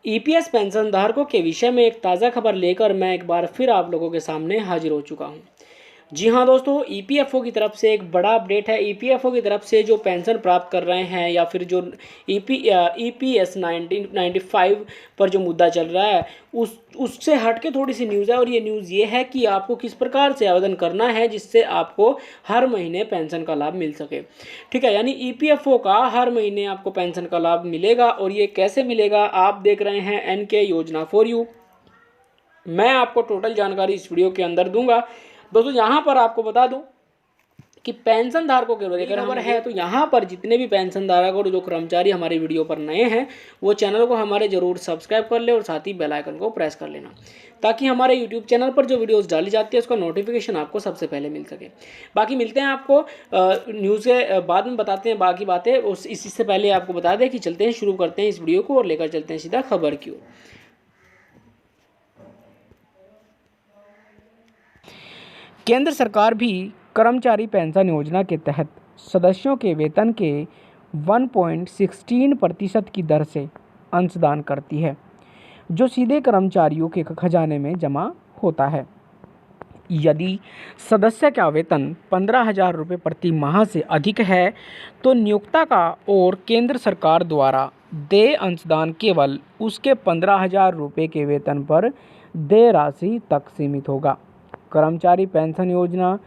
EPS pension धारकों के विषय में एक ताज़ा खबर लेकर मैं एक बार फिर आप लोगों के सामने हाजिर हो चुका हूं। जी हाँ दोस्तों, ईपीएफओ की तरफ से एक बड़ा अपडेट है। ईपीएफओ की तरफ से जो पेंशन प्राप्त कर रहे हैं या फिर जो ईपीएस 1995 पर जो मुद्दा चल रहा है उससे हट के थोड़ी सी न्यूज़ है। और ये न्यूज़ ये है कि आपको किस प्रकार से आवेदन करना है जिससे आपको हर महीने पेंशन का लाभ मिल सके। ठीक है, यानी ईपीएफओ का हर महीने आपको पेंशन का लाभ मिलेगा। और ये कैसे मिलेगा, आप देख रहे हैं एनके योजना फॉर यू। मैं आपको टोटल जानकारी इस वीडियो के अंदर दूंगा। दोस्तों यहाँ पर आपको बता दूं कि पेंशन धारकों के लेकर खबर है, तो यहाँ पर जितने भी पेंशन धारक और जो कर्मचारी हमारे वीडियो पर नए हैं वो चैनल को हमारे जरूर सब्सक्राइब कर ले और साथ ही बेल आइकन को प्रेस कर लेना, ताकि हमारे यूट्यूब चैनल पर जो वीडियोस डाली जाती है उसका नोटिफिकेशन आपको सबसे पहले मिल सके। बाकी मिलते हैं आपको न्यूज़ के बाद में, बताते हैं बाकी बातें। उस इससे पहले आपको बता दें कि चलते हैं, शुरू करते हैं इस वीडियो को और लेकर चलते हैं सीधा खबर की ओर। केंद्र सरकार भी कर्मचारी पेंशन योजना के तहत सदस्यों के वेतन के 1.16% की दर से अंशदान करती है, जो सीधे कर्मचारियों के खजाने में जमा होता है। यदि सदस्य का वेतन 15,000 रुपये प्रति माह से अधिक है तो नियोक्ता का और केंद्र सरकार द्वारा देय अंशदान केवल उसके 15,000 रुपये के वेतन पर देय राशि तक सीमित होगा। कर्मचारी पेंशन योजना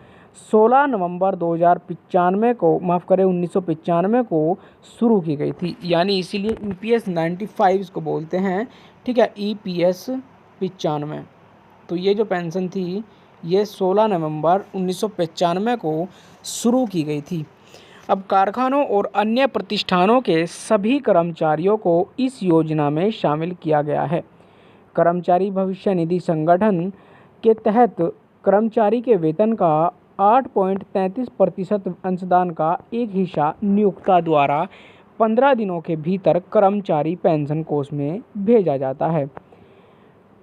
16 नवंबर 1995 को शुरू की गई थी, यानी इसीलिए ईपीएस 95 इसको बोलते हैं। ठीक है, ईपीएस 95। तो ये जो पेंशन थी ये 16 नवंबर 1995 को शुरू की गई थी। अब कारखानों और अन्य प्रतिष्ठानों के सभी कर्मचारियों को इस योजना में शामिल किया गया है। कर्मचारी भविष्य निधि संगठन के तहत कर्मचारी के वेतन का 8.33% अंशदान का एक हिस्सा नियोक्ता द्वारा 15 दिनों के भीतर कर्मचारी पेंशन कोष में भेजा जाता है।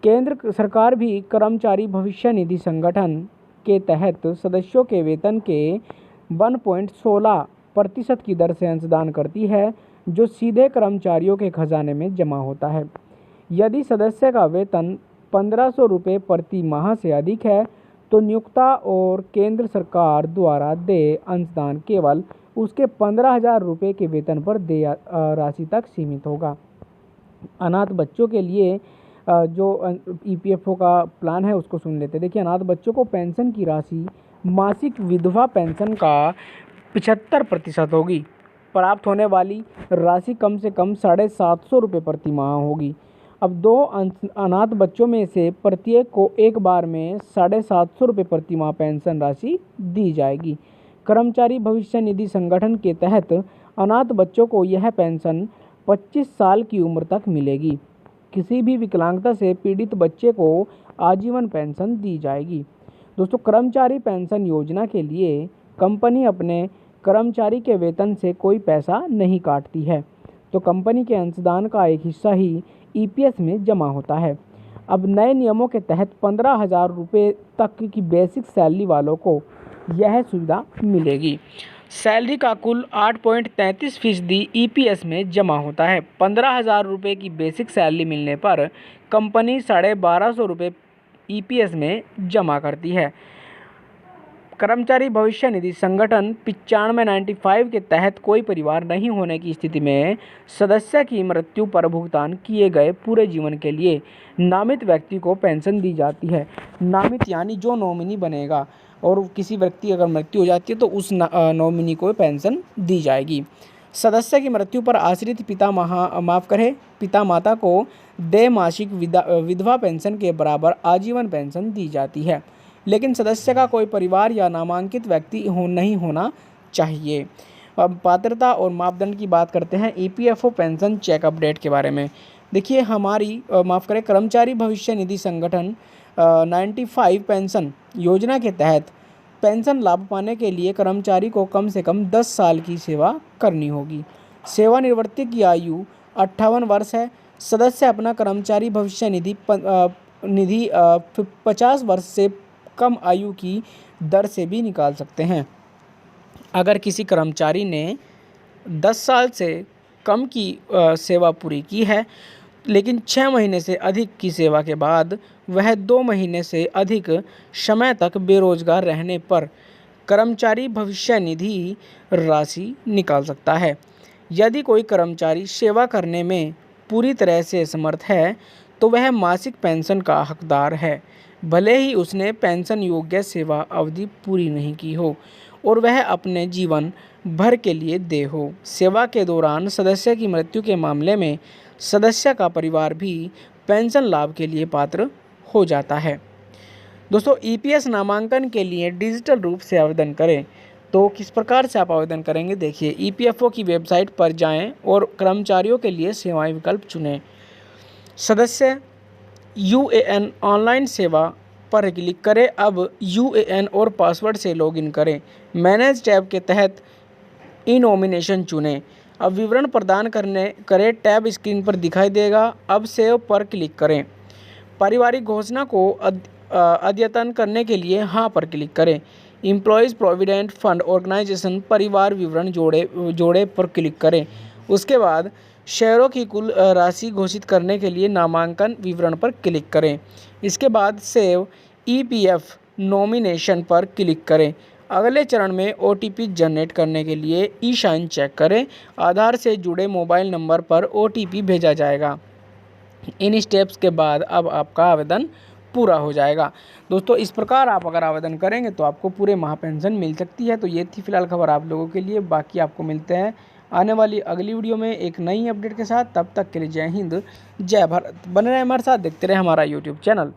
केंद्र सरकार भी कर्मचारी भविष्य निधि संगठन के तहत सदस्यों के वेतन के 1.16% की दर से अंशदान करती है, जो सीधे कर्मचारियों के खजाने में जमा होता है। यदि सदस्य का वेतन 1,500 रुपये प्रति माह से अधिक है तो नियोक्ता और केंद्र सरकार द्वारा देय अंशदान केवल उसके 15,000 रुपये के वेतन पर देय राशि तक सीमित होगा। अनाथ बच्चों के लिए जो ईपीएफओ का प्लान है उसको सुन लेते हैं। देखिए, अनाथ बच्चों को पेंशन की राशि मासिक विधवा पेंशन का 75% होगी। प्राप्त होने वाली राशि कम से कम 750 रुपये प्रति माह होगी। अब 2 अनाथ बच्चों में से प्रत्येक को एक बार में 750 रुपये प्रति माह पेंशन राशि दी जाएगी। कर्मचारी भविष्य निधि संगठन के तहत अनाथ बच्चों को यह पेंशन 25 साल की उम्र तक मिलेगी। किसी भी विकलांगता से पीड़ित बच्चे को आजीवन पेंशन दी जाएगी। दोस्तों, कर्मचारी पेंशन योजना के लिए कंपनी अपने कर्मचारी के वेतन से कोई पैसा नहीं काटती है, तो कंपनी के अंशदान का एक हिस्सा ही ईपीएस में जमा होता है। अब नए नियमों के तहत 15,000 रुपये तक की बेसिक सैलरी वालों को यह सुविधा मिलेगी। सैलरी का कुल 8.33% ईपीएस में जमा होता है। 15,000 रुपये की बेसिक सैलरी मिलने पर कंपनी 1,250 रुपये ईपीएस में जमा करती है। कर्मचारी भविष्य निधि संगठन 95 के तहत कोई परिवार नहीं होने की स्थिति में सदस्य की मृत्यु पर भुगतान किए गए पूरे जीवन के लिए नामित व्यक्ति को पेंशन दी जाती है। नामित यानी जो नॉमिनी बनेगा, और किसी व्यक्ति अगर मृत्यु हो जाती है तो उस नॉमिनी को पेंशन दी जाएगी। सदस्य की मृत्यु पर आश्रित पिता माता को देय मासिक विधवा पेंशन के बराबर आजीवन पेंशन दी जाती है, लेकिन सदस्य का कोई परिवार या नामांकित व्यक्ति नहीं होना चाहिए। अब पात्रता और मापदंड की बात करते हैं ईपीएफओ पेंशन चेक अपडेट के बारे में। देखिए, हमारी कर्मचारी भविष्य निधि संगठन 95 पेंशन योजना के तहत पेंशन लाभ पाने के लिए कर्मचारी को कम से कम 10 साल की सेवा करनी होगी। सेवानिवृत्ति की आयु 58 वर्ष है। सदस्य अपना कर्मचारी भविष्य निधि 50 वर्ष से कम आयु की दर से भी निकाल सकते हैं। अगर किसी कर्मचारी ने 10 साल से कम की सेवा पूरी की है लेकिन 6 महीने से अधिक की सेवा के बाद वह 2 महीने से अधिक समय तक बेरोजगार रहने पर कर्मचारी भविष्य निधि राशि निकाल सकता है। यदि कोई कर्मचारी सेवा करने में पूरी तरह से असमर्थ है तो वह मासिक पेंशन का हकदार है, भले ही उसने पेंशन योग्य सेवा अवधि पूरी नहीं की हो और वह अपने जीवन भर के लिए देय हो। सेवा के दौरान सदस्य की मृत्यु के मामले में सदस्य का परिवार भी पेंशन लाभ के लिए पात्र हो जाता है। दोस्तों, ईपीएस नामांकन के लिए डिजिटल रूप से आवेदन करें तो किस प्रकार से आप आवेदन करेंगे, देखिए ईपीएफओ की वेबसाइट पर जाएं और कर्मचारियों के लिए सेवाएं विकल्प चुनें। सदस्य यूएएन ऑनलाइन सेवा पर क्लिक करें। अब यूएएन और पासवर्ड से लॉगिन करें। मैनेज टैब के तहत ई नॉमिनेशन चुनें। अब विवरण प्रदान करें, टैब स्क्रीन पर दिखाई देगा। अब सेव पर क्लिक करें। पारिवारिक घोषणा को अद्यतन करने के लिए हाँ पर क्लिक करें। एम्प्लॉयज़ प्रोविडेंट फंड ऑर्गेनाइजेशन परिवार विवरण जोड़े पर क्लिक करें। उसके बाद शेयरों की कुल राशि घोषित करने के लिए नामांकन विवरण पर क्लिक करें। इसके बाद सेव ईपीएफ नॉमिनेशन पर क्लिक करें। अगले चरण में ओटीपी जनरेट करने के लिए ई साइन चेक करें। आधार से जुड़े मोबाइल नंबर पर ओटीपी भेजा जाएगा। इन स्टेप्स के बाद अब आपका आवेदन पूरा हो जाएगा। दोस्तों, इस प्रकार आप अगर आवेदन करेंगे तो आपको पूरे माह पेंशन मिल सकती है। तो ये थी फिलहाल खबर आप लोगों के लिए। बाकी आपको मिलते हैं आने वाली अगली वीडियो में एक नई अपडेट के साथ। तब तक के लिए जय हिंद, जय भारत। बने रहे हमारे साथ, देखते रहे हमारा यूट्यूब चैनल।